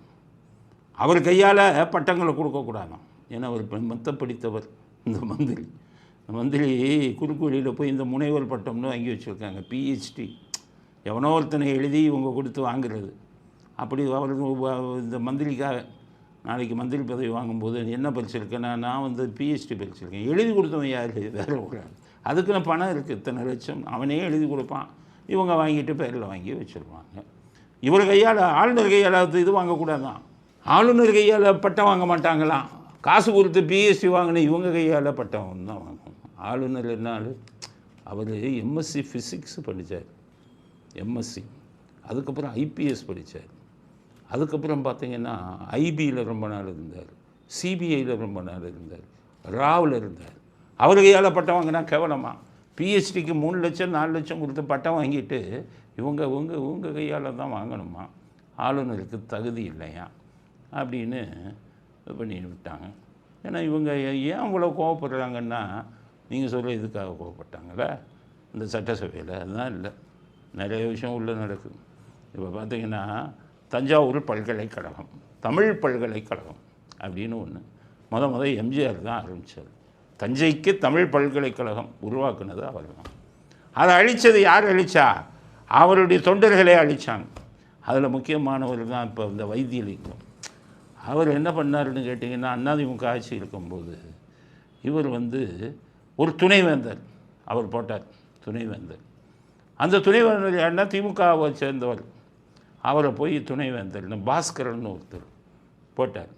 அவர் கையால் பட்டங்களை கொடுக்கக்கூடாதாம். ஏன்னா அவர் மத்த படித்தவர். இந்த மந்திரி குறுக்கு வழியில் போய் இந்த முனைவர் பட்டம்னு வாங்கி வச்சுருக்காங்க, பிஹெச்டி. எவனோ ஒருத்தனை எழுதி இவங்க கொடுத்து வாங்குறது. அப்படி அவருக்கு இந்த மந்திரிக்காக நாளைக்கு மந்திரி பதவி வாங்கும்போது என்ன படிச்சிருக்கேன்னா, நான் பிஹெச்டி படிச்சிருக்கேன். எழுதி கொடுத்தவன் யார்? வேறு ஒரு ஆள். அதுக்குன்னு பணம் இருக்குது, இத்தனை லட்சம். அவனே எழுதி கொடுப்பான், இவங்க வாங்கிட்டு பேரில் வாங்கி வச்சுருவாங்க. இவர் கையால், ஆளுநர் கையால் இது வாங்கக்கூடாதான். ஆளுநர் கையால் பட்டம் வாங்க மாட்டாங்களாம். காசு கொடுத்து பிஹெச்டி வாங்கின இவங்க கையால் பட்டம் தான் வாங்கணும். ஆளுநர் என்னால் அவர் எம்எஸ்சி ஃபிசிக்ஸ் படித்தார், எம்எஸ்சி. அதுக்கப்புறம் ஐபிஎஸ் படித்தார். அதுக்கப்புறம் பார்த்திங்கன்னா ஐபியில் ரொம்ப நாள் இருந்தார், சிபிஐயில் ரொம்ப நாள் இருந்தார், ராவில் இருந்தார். அவர் கையால் பட்டம் வாங்கினா கேவலமாக. பிஹெச்டிக்கு 3 லட்சம் 4 லட்சம் கொடுத்து பட்டம் வாங்கிட்டு இவங்க கையால் தான் வாங்கணுமா? ஆளுநருக்கு தகுதி இல்லையா அப்படின்னு இது பண்ணி விட்டாங்க. ஏன்னா இவங்க ஏன் இவ்வளோ கோவப்படுறாங்கன்னா, நீங்கள் சொல்ல இதுக்காக கோவப்பட்டாங்களே இந்த சட்டசபையில்? அதுதான் இல்லை, நிறைய விஷயம் உள்ளே நடக்குது. இப்போ பார்த்திங்கன்னா தஞ்சாவூர் பல்கலைக்கழகம், தமிழ் பல்கலைக்கழகம் அப்படின்னு ஒன்று முத எம்ஜிஆர் தான் ஆரம்பித்தார். தஞ்சைக்கு தமிழ் பல்கலைக்கழகம் உருவாக்குனது அவர் தான். அதை அழித்தது யார் அழித்தா? அவருடைய தொண்டர்களே அழித்தாங்க. அதில் முக்கியமானவர் தான் இப்போ இந்த வைத்தியலிங்கம். அவர் என்ன பண்ணாருன்னு கேட்டிங்கன்னா, அதிமுக ஆட்சி இருக்கும்போது இவர் வந்து ஒரு துணைவேந்தர் அவர் போட்டார், துணைவேந்தர். அந்த துணைவேந்தர் யாருன்னா திமுகவை சேர்ந்தவர். அவரை போய் துணைவேந்தர்னு பாஸ்கரன் ஒருத்தர் போட்டார்.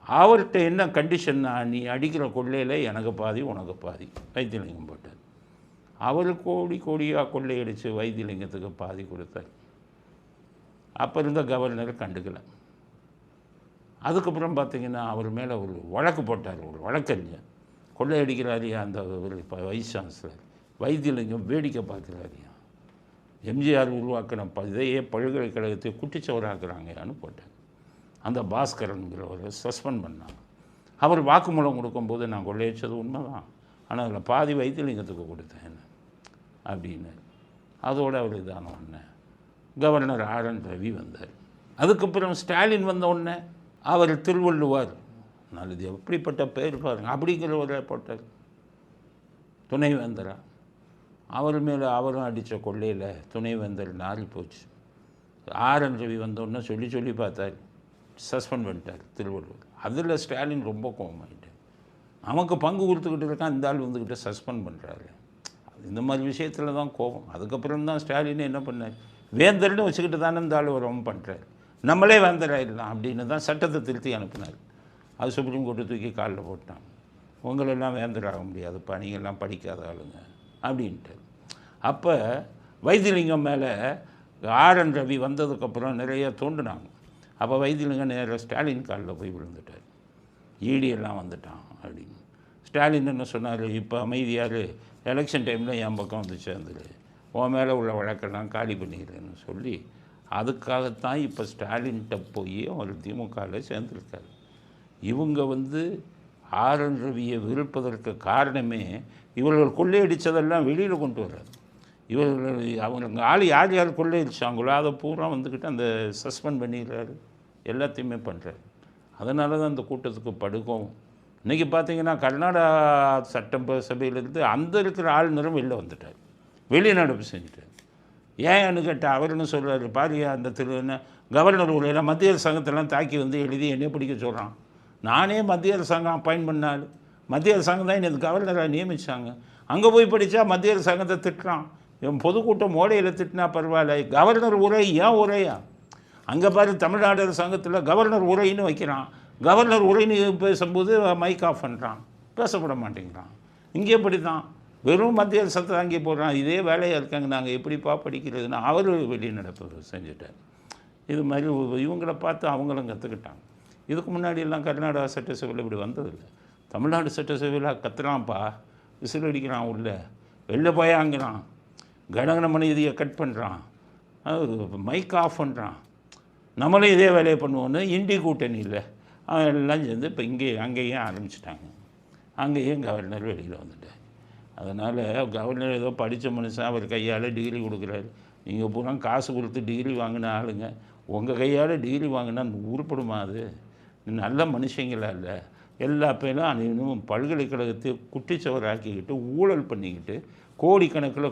அவர்கிட்ட என்ன கண்டிஷன்னா, நீ அடிக்கிற கொள்ளையில் எனக்கு பாதி உனக்கு பாதி. வைத்தியலிங்கம் போட்டார். அவர் கோடியாக கொள்ளையடித்து வைத்தியலிங்கத்துக்கு பாதி கொடுத்தார். அப்போ இருந்த கவர்னர் கண்டுக்கலை. அதுக்கப்புறம் பார்த்திங்கன்னா அவர் மேலே ஒரு வழக்கு போட்டார், ஒரு வழக்கறிஞர். கொள்ளையடிக்கிறாரியா அந்த ஒரு வைஸ் சான்சலர். வைத்தியலிங்கம் வேடிக்கை பார்க்குறாரியா. எம்ஜிஆர் உருவாக்கின இதையே பல்கலைக்கழகத்தை குட்டிச்சவராக்குறாங்கன்னு போட்டார். அந்த பாஸ்கரனுங்கிறவரை சஸ்பெண்ட் பண்ணாங்க. அவர் வாக்குமூலம் கொடுக்கும்போது நான் கொள்ளையடிச்சது உண்மை தான், ஆனால் அதில் பாதி வைத்தியலிங்கத்துக்கு கொடுத்தேன் அப்படின்னு. அதோடு அவர் இதான உடனே கவர்னர் ஆர்.என். ரவி வந்தார். அதுக்கப்புறம் ஸ்டாலின் வந்த உடனே அவர் திருவள்ளுவர், நல்லது எப்படிப்பட்ட பேர் பாருங்க, அப்படிங்கிறவரை போட்டார் துணைவேந்தரா. அவர் மேலே அவரும் அடித்த கொள்ளையில் துணைவேந்தர் நாரி போச்சு. ஆர்.என். ரவி வந்தோடனே சொல்லி பார்த்தார், சஸ்பெண்ட் பண்ணிட்டார் திருவள்ளுவர். அதில் ஸ்டாலின் ரொம்ப கோபமாயிட்டார். நமக்கு பங்கு கொடுத்துக்கிட்டு இருக்கான், இந்த ஆள் வந்துக்கிட்ட சஸ்பெண்ட் பண்ணுறாரு. இந்த மாதிரி விஷயத்தில் தான் கோபம். அதுக்கப்புறம் தான் ஸ்டாலின் என்ன பண்ணார், வேந்தர்னு வச்சுக்கிட்டு தானே இந்த ஆள் ரொம்ப பண்ணுறாரு, நம்மளே வேந்தராயிடலாம் அப்படின்னு தான் சட்டத்தை திருத்தி அனுப்பினார். அது சுப்ரீம் கோர்ட்டு தூக்கி காலில் போட்டான். உங்களெல்லாம் வேந்தராக முடியாதுப்பா, நீங்கள்லாம் படிக்காத ஆளுங்க அப்படின்ட்டு. அப்போ வைத்தியலிங்கம் மேலே ஆர்.என். ரவி வந்ததுக்கப்புறம் நிறைய தோண்டினாங்க. அப்போ வைத்தியலிங்கம் நேராக ஸ்டாலின் காலில் போய் விழுந்துட்டார். ஈடியெல்லாம் வந்துட்டான் அப்படின்னு. ஸ்டாலின் என்ன சொன்னார், இப்போ அமைதியார், எலெக்ஷன் டைமில் என் பக்கம் வந்து சேர்ந்துரு, உன் மேலே உள்ள வழக்கெல்லாம் காலி பண்ணிடுறேன்னு சொல்லி, அதுக்காகத்தான் இப்போ ஸ்டாலின்கிட்ட போய் அவர் திமுகவில் சேர்ந்துருக்கார். இவங்க வந்து ஆர்.என். ரவியை விருப்பதற்கு காரணமே இவர்கள் கொள்ளையடித்ததெல்லாம் வெளியில் கொண்டு வர்றாரு. இவர்கள் அவங்க ஆள் யார் யார் கொள்ளையடிச்சாங்களோ அதை பூரா வந்துக்கிட்டு அந்த சஸ்பெண்ட் பண்ணிடுறாரு, எல்லாத்தையுமே பண்ணுறாரு. அதனால தான் அந்த கூட்டத்துக்கு படுக்கும். இன்றைக்கி பார்த்தீங்கன்னா கர்நாடகா சட்டசபையிலேருந்து அந்த இருக்கிற ஆளுநரும் வெளில வந்துட்டார், வெளிநடப்பு செஞ்சுட்டார். ஏன்னு கேட்டால் அவர் என்ன சொல்கிறாரு, பாரியா அந்த என்ன கவர்னர் ஊரில் மத்திய அரசாங்கத்தெல்லாம் தாக்கி வந்து எழுதி என்னை பிடிக்க சொல்கிறான். நானே மத்திய அரசாங்கம் அப்பாயின்ட் பண்ணால், மத்திய அரசாங்கம் தான் எனக்கு கவர்னராக நியமித்தாங்க. அங்கே போய் படித்தா மத்திய அரசாங்கத்தை திட்டுறான். இவன் பொதுக்கூட்டம் மோடையில் திட்டினா பரவாயில்ல, கவர்னர் உரை ஏன் உரையா? அங்கே பாரு தமிழ்நாடு அரசாங்கத்தில் கவர்னர் உரைன்னு வைக்கிறான். கவர்னர் உரைன்னு பேசும்போது மைக் ஆஃப் பண்ணுறான், பேசப்பட மாட்டேங்கிறான். இங்கே எப்படி தான் வெறும் மத்திய அரசத்தை தாங்கி போடுறான். இதே வேலையாக இருக்காங்க, நாங்கள் எப்படிப்பா படிக்கிறதுன்னு அவர் வெளிநடப்பு செஞ்சுட்டார். இது மாதிரி இவங்கள பார்த்து அவங்களும் கற்றுக்கிட்டாங்க. இதுக்கு முன்னாடியெல்லாம் கர்நாடகா சட்டசபையில் இப்படி வந்ததில்லை. தமிழ்நாடு சட்டசபையில் கத்துறான்ப்பா, விசில் அடிக்கிறான், உள்ள வெளில போயாங்கிறான், கணகன இதையை கட் பண்ணுறான், மைக் ஆஃப் பண்ணுறான். நம்மளும் இதே வேலையை பண்ணுவோன்னு இண்டி கூட்டணி இல்லை எல்லாம் சேர்ந்து இப்போ அங்கேயும் ஆரம்பிச்சிட்டாங்க. அங்கேயும் கவர்னர் வெளியில் வந்துட்டார். அதனால் கவர்னர் ஏதோ படித்த மனுஷன், அவர் கையால் டிகிரி கொடுக்குறாரு. நீங்கள் பூரா காசு கொடுத்து டிகிரி வாங்கின ஆளுங்க, உங்கள் கையால் டிகிரி வாங்கினா உருப்படுமா? அது நல்ல மனுஷங்களா இல்லை? எல்லா பேரும் அனைவரும் பல்கலைக்கழகத்தை குட்டிச்சவராக்கிக்கிட்டு ஊழல் பண்ணிக்கிட்டு கோடிக்கணக்கில்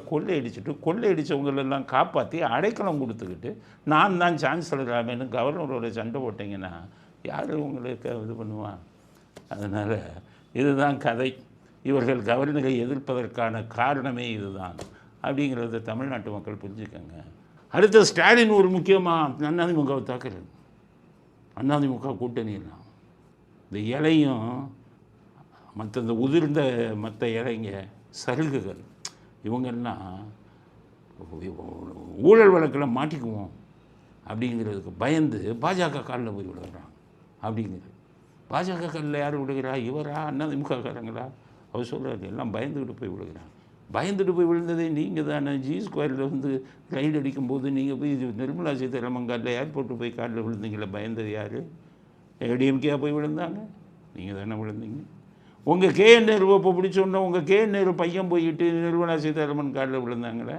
கொள்ளையடித்தவங்களெல்லாம் காப்பாற்றி அடைக்கலம் கொடுத்துக்கிட்டு நான் தான் சான்சலர் ஆவேன்னு கவர்னரோட சண்டை போட்டிங்கன்னா யார் உங்களுக்கு இது பண்ணுவான்? அதனால் இதுதான் கதை. இவர்கள் கவர்னரை எதிர்ப்பதற்கான காரணமே இதுதான் அப்படிங்கிறத தமிழ்நாட்டு மக்கள் புரிஞ்சுக்கங்க. அடுத்த ஸ்டாலின் ஒரு முக்கியமாக அதிமுகவை தாக்குறது. அதிமுக கூட்டணியெல்லாம் இந்த இலையும் மற்ற இந்த உதிர்ந்த மற்ற இலைங்க சருகுகள் இவங்கெல்லாம் ஊழல் வழக்கில் மாட்டிக்குவோம் அப்படிங்கிறதுக்கு பயந்து பாஜக காலில் போய் விடுறாங்க. அப்படிங்கிறது பாஜக காலில் யார் விடுகிறா? இவரா? அதிமுககாரங்களா? அவர் சொல்கிறாரு எல்லாம் பயந்துக்கிட்டு போய் விழுகிறாங்க. பயந்துட்டு போய் விழுந்ததே நீங்கள் தானே. G2 வந்து ரைடு அடிக்கும்போது நீங்கள் போய் நிர்மலா சீதாராமன் காலில் ஏர்போர்ட்டு போய் காலில் விழுந்தீங்களே, பயந்தது யார்? ஏடிஎம்கேயா போய் விழுந்தாங்க? நீங்கள் தானே விழுந்தீங்க. உங்கள் KN நேருவை இப்போ பிடிச்சோன்னா உங்கள் KN நேரு பையன் போயிட்டு நிர்மலா சீதாராமன் காலில் விழுந்தாங்களே,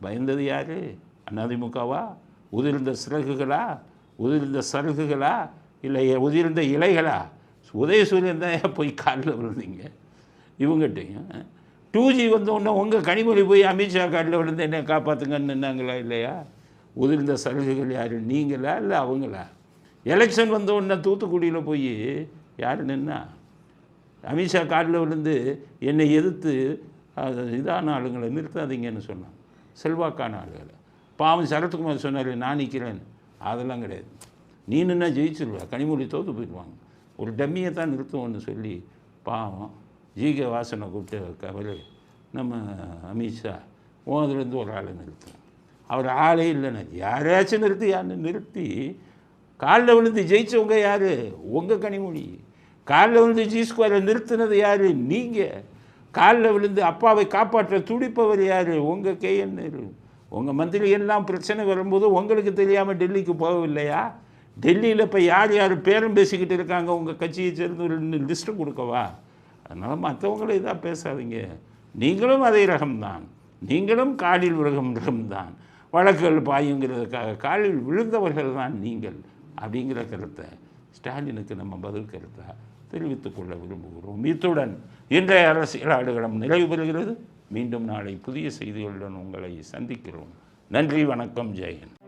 பயந்தது யார்? அதிமுகவா? உதிர்ந்த சிறகுகளா? உதிர்ந்த சருகுகளா? இல்லை உதிர்ந்த இலைகளா? உதயசூரியன் தான் போய் காலில் விழுந்தீங்க. இவங்ககிட்டையும் 2G வந்த உடனே உங்கள் கனிமொழி போய் அமித்ஷா காட்டில் விழுந்து என்னை காப்பாற்றுங்கன்னு நின்னாங்களா இல்லையா? உதிர்ந்த சலுகைகள் யார், நீங்களா இல்லை அவங்களா? எலெக்ஷன் வந்த உடனே தூத்துக்குடியில் போய் யார் நின்னா? அமித்ஷா காட்டில் விழுந்து என்னை எதிர்த்து இதான ஆளுங்களை நிறுத்தாதீங்கன்னு சொன்னான், செல்வாக்கான ஆளுகளை. பாவம் சரத்குமார் சொன்னார் நான் நிற்கிறேன்னு. அதெல்லாம் கிடையாது. நீ நின்னா ஜெயிச்சிருவா, கனிமொழி தோற்று போயிடுவாங்க. ஒரு டம்மியை தான் நிறுத்துவோன்னு சொல்லி பாவம் ஜிகே வாசனை கூப்பிட்டு கவலை நம்ம அமித்ஷா அதுலேருந்து ஒரு ஆளை நிறுத்தும். அவர் ஆளே இல்லைன்னு யாரையாச்சும் நிறுத்தி யாருன்னு நிறுத்தி காலில் விழுந்து ஜெயித்தவங்க யார்? உங்கள் கனிமொழி. காலில் விழுந்து G2 நிறுத்தினது யார்? நீங்கள். காலில் விழுந்து அப்பாவை காப்பாற்ற துடிப்பவர் யார்? உங்கள் KN. உங்கள் மந்திரி எல்லாம் பிரச்சனை வரும்போது உங்களுக்கு தெரியாமல் டெல்லிக்கு போகவில்லையா? டெல்லியில் இப்போ யார் யார் பேரம் பேசிக்கிட்டு இருக்காங்க உங்கள் கட்சியை சேர்ந்து ஒரு லிஸ்ட்டு கொடுக்கவா? அதனால் மற்றவங்களே இதாக பேசாதீங்க. நீங்களும் அதே ரகம்தான், நீங்களும் காலில் விழுகும் ரகம்தான். வழக்குகள் பாயுங்கிறதுக்காக காலில் விழுந்தவர்கள் தான் நீங்கள் அப்படிங்கிற கருத்தை ஸ்டாலினுக்கு நம்ம பதில் கருத்தாக தெரிவித்துக் கொள்ள விரும்புகிறோம். இத்துடன் இன்றைய அரசியல் ஆடுகளம் நிறைவு பெறுகிறது. மீண்டும் நாளை புதிய செய்திகளுடன் உங்களை சந்திக்கிறோம். நன்றி, வணக்கம், ஜெயஹிந்த்.